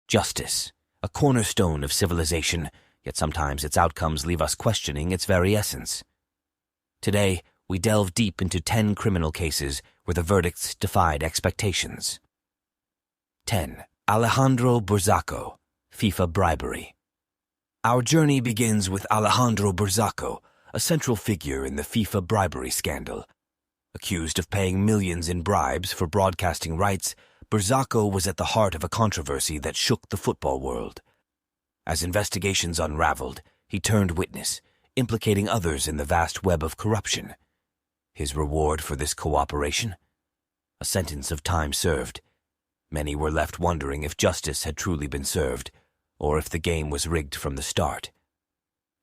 Justice, a cornerstone of civilization, yet sometimes its outcomes leave us questioning its very essence. Today, we delve deep into 10 criminal cases where the verdicts defied expectations. 10. Alejandro Burzaco, FIFA bribery. Our journey begins with Alejandro Burzaco, a central figure in the FIFA bribery scandal. Accused of paying millions in bribes for broadcasting rights, Burzaco was at the heart of a controversy that shook the football world. As investigations unraveled, he turned witness, implicating others in the vast web of corruption. His reward for this cooperation? A sentence of time served. Many were left wondering if justice had truly been served, or if the game was rigged from the start.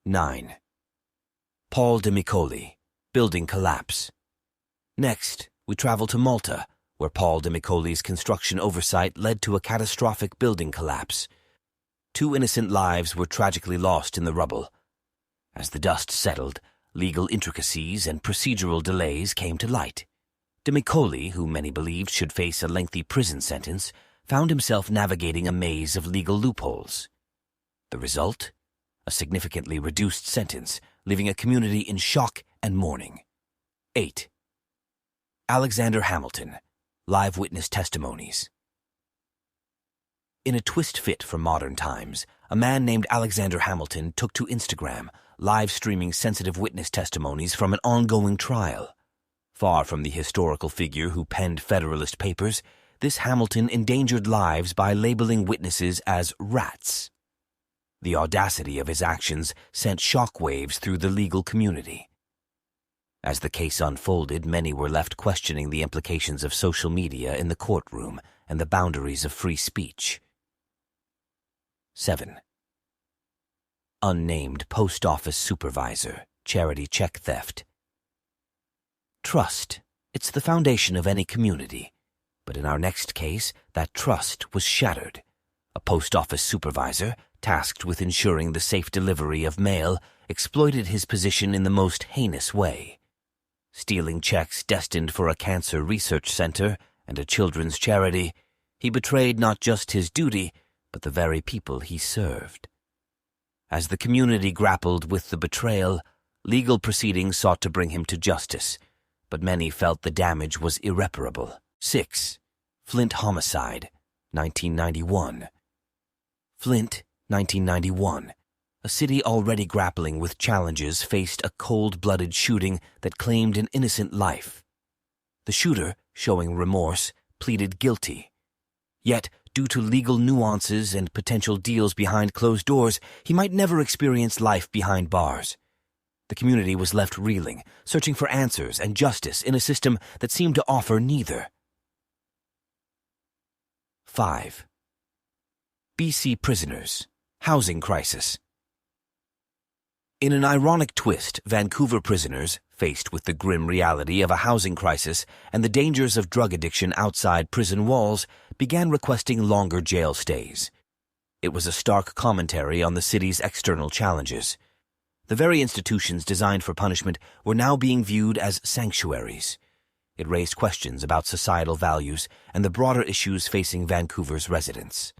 9. Paul de Micoli, building collapse. Next, we travel to Malta, where Paul de Micoli's construction oversight led to a catastrophic building collapse. 2 innocent lives were tragically lost in the rubble. As the dust settled, legal intricacies and procedural delays came to light. De Micoli, who many believed should face a lengthy prison sentence, found himself navigating a maze of legal loopholes. The result? A significantly reduced sentence, leaving a community in shock and mourning. 8. Alexander Hamilton, live witness testimonies. In a twist fit for modern times, a man named Alexander Hamilton took to Instagram, live streaming sensitive witness testimonies from an ongoing trial. Far from the historical figure who penned Federalist Papers, this Hamilton endangered lives by labeling witnesses as rats. The audacity of his actions sent shockwaves through the legal community. As the case unfolded, many were left questioning the implications of social media in the courtroom and the boundaries of free speech. 7. Unnamed post office supervisor, charity check theft. Trust. It's the foundation of any community. But in our next case, that trust was shattered. A post office supervisor, tasked with ensuring the safe delivery of mail, exploited his position in the most heinous way. Stealing checks destined for a cancer research center and a children's charity, he betrayed not just his duty, but the very people he served. As the community grappled with the betrayal, legal proceedings sought to bring him to justice, but many felt the damage was irreparable. 6. Flint homicide, 1991. Flint, 1991. A city already grappling with challenges faced a cold-blooded shooting that claimed an innocent life. The shooter, showing remorse, pleaded guilty. Yet, due to legal nuances and potential deals behind closed doors, he might never experience life behind bars. The community was left reeling, searching for answers and justice in a system that seemed to offer neither. 5. BC prisoners, housing crisis. In an ironic twist, Vancouver prisoners, faced with the grim reality of a housing crisis and the dangers of drug addiction outside prison walls, began requesting longer jail stays. It was a stark commentary on the city's external challenges. The very institutions designed for punishment were now being viewed as sanctuaries. It raised questions about societal values and the broader issues facing Vancouver's residents.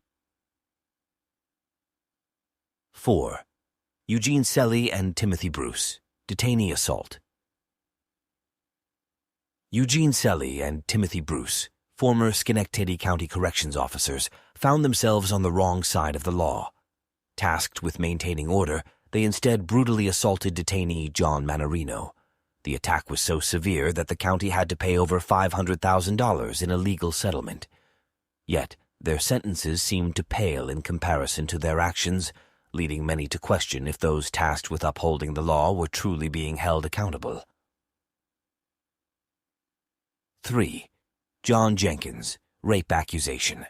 4. Eugene Selly and Timothy Bruce, detainee assault. Eugene Selly and Timothy Bruce, former Schenectady County Corrections officers, found themselves on the wrong side of the law. Tasked with maintaining order, they instead brutally assaulted detainee John Manarino. The attack was so severe that the county had to pay over $500,000 in a legal settlement. Yet, their sentences seemed to pale in comparison to their actions, leading many to question if those tasked with upholding the law were truly being held accountable. 3. John Jenkins, rape accusation.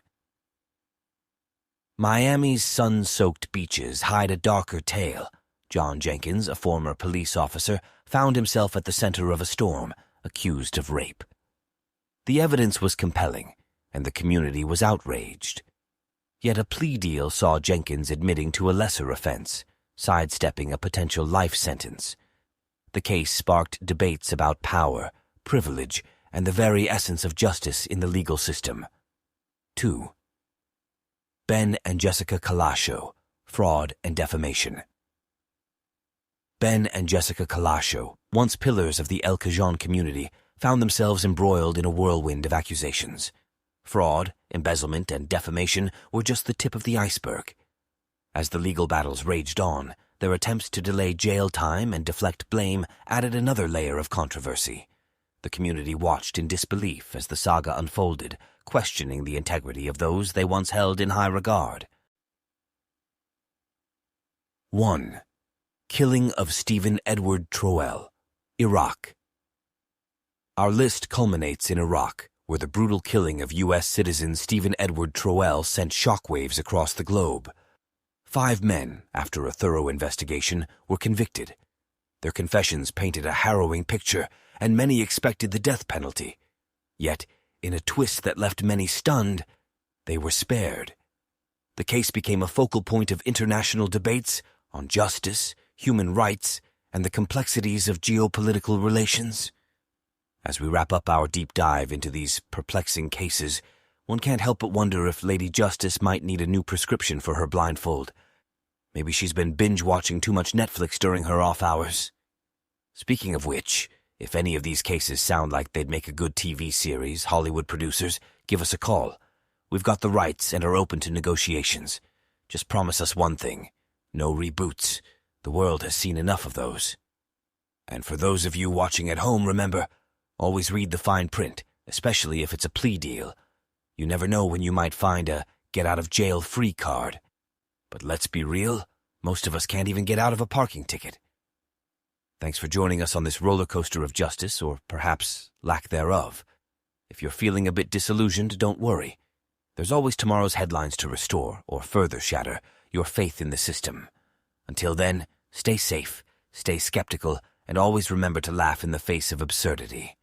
Miami's sun-soaked beaches hide a darker tale. John Jenkins, a former police officer, found himself at the center of a storm, accused of rape. The evidence was compelling, and the community was outraged. Yet a plea deal saw Jenkins admitting to a lesser offense, sidestepping a potential life sentence. The case sparked debates about power, privilege, and the very essence of justice in the legal system. 2. Ben and Jessica Calascio, Fraud and Defamation. Ben and Jessica Calascio, once pillars of the El Cajon community, found themselves embroiled in a whirlwind of accusations. Fraud, embezzlement, and defamation were just the tip of the iceberg. As the legal battles raged on, their attempts to delay jail time and deflect blame added another layer of controversy. The community watched in disbelief as the saga unfolded, questioning the integrity of those they once held in high regard. 1. Killing of Stephen Edward Troell, Iraq. Our list culminates in Iraq, where the brutal killing of U.S. citizen Stephen Edward Troell sent shockwaves across the globe. 5 men, after a thorough investigation, were convicted. Their confessions painted a harrowing picture, and many expected the death penalty. Yet, in a twist that left many stunned, they were spared. The case became a focal point of international debates on justice, human rights, and the complexities of geopolitical relations. As we wrap up our deep dive into these perplexing cases, one can't help but wonder if Lady Justice might need a new prescription for her blindfold. Maybe she's been binge-watching too much Netflix during her off hours. Speaking of which, if any of these cases sound like they'd make a good TV series, Hollywood producers, give us a call. We've got the rights and are open to negotiations. Just promise us one thing: no reboots. The world has seen enough of those. And for those of you watching at home, remember, always read the fine print, especially if it's a plea deal. You never know when you might find a get-out-of-jail-free card. But let's be real, most of us can't even get out of a parking ticket. Thanks for joining us on this roller coaster of justice, or perhaps lack thereof. If you're feeling a bit disillusioned, don't worry. There's always tomorrow's headlines to restore, or further shatter, your faith in the system. Until then, stay safe, stay skeptical, and always remember to laugh in the face of absurdity.